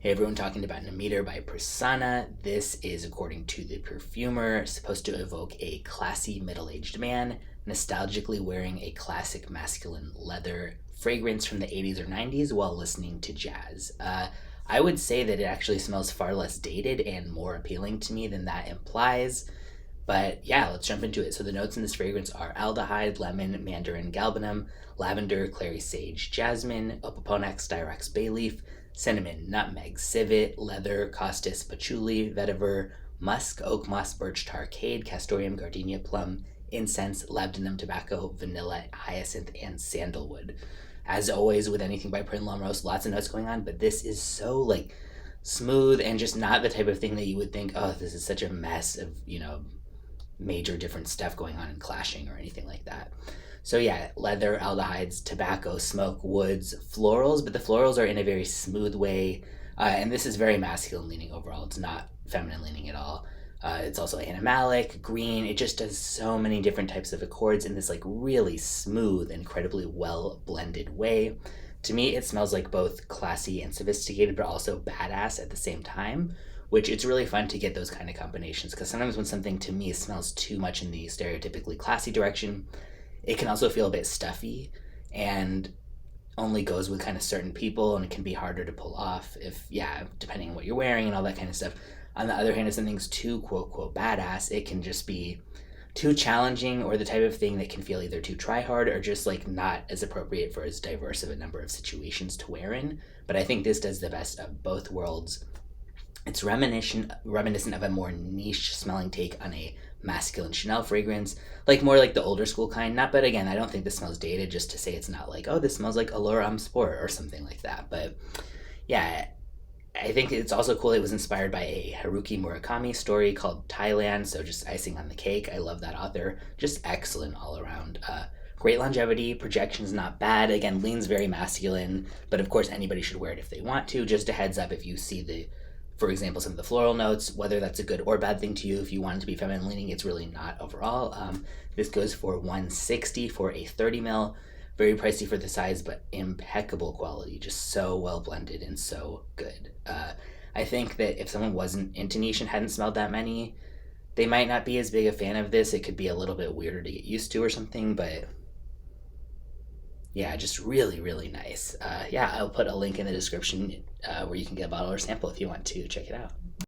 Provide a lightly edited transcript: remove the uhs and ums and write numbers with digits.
Hey everyone, talking about Nimitr by Prissana. This is, according to the perfumer, supposed to evoke a classy middle-aged man, nostalgically wearing a classic masculine leather fragrance from the 80s or 90s while listening to jazz. I would say that it actually smells far less dated and more appealing to me than that implies. But yeah, let's jump into it. So the notes in this fragrance are aldehyde, lemon, mandarin, galbanum, lavender, clary, sage, jasmine, opoponax, styrax, bay leaf, cinnamon, nutmeg, civet, leather, costus, patchouli, vetiver, musk, oakmoss, birch tar, cade, castoreum, gardenia, plum, incense, labdanum, tobacco, vanilla, hyacinth, and sandalwood. As always with anything by Prin Lomros, lots of notes going on, but this is so smooth and just not the type of thing that you would think, oh, this is such a mess of, major different stuff going on and clashing or anything like that. So yeah, leather, aldehydes, tobacco, smoke, woods, florals, but the florals are in a very smooth way. And this is very masculine leaning overall. It's not feminine leaning at all. It's also animalic, green. It just does so many different types of accords in this really smooth, incredibly well blended way. To me, it smells like both classy and sophisticated, but also badass at the same time, which it's really fun to get those kind of combinations, because sometimes when something to me smells too much in the stereotypically classy direction, it can also feel a bit stuffy and only goes with kind of certain people, and it can be harder to pull off depending on what you're wearing and all that kind of stuff. On the other hand, if something's too quote quote badass, it can just be too challenging, or the type of thing that can feel either too try hard or just not as appropriate for as diverse of a number of situations to wear in. But I think this does the best of both worlds. It's reminiscent of a more niche smelling take on a masculine Chanel fragrance, more like the older school kind. But again, I don't think this smells dated just to say it's not oh, this smells like Allure Homme Sport or something like that. But yeah, I think it's also cool it was inspired by a Haruki Murakami story called Thailand, so just icing on the cake. I love that author. Just excellent all around. Great longevity, projection's not bad. Again, leans very masculine, but of course anybody should wear it if they want to. Just a heads up, if you see for example, some of the floral notes, whether that's a good or bad thing to you, if you want it to be feminine leaning, it's really not overall. This goes for $160 for a 30 ml. Very pricey for the size, but impeccable quality. Just so well blended and so good. I think that if someone wasn't into niche and hadn't smelled that many, they might not be as big a fan of this. It could be a little bit weirder to get used to or something, but yeah, just really, really nice. I'll put a link in the description where you can get a bottle or sample if you want to check it out.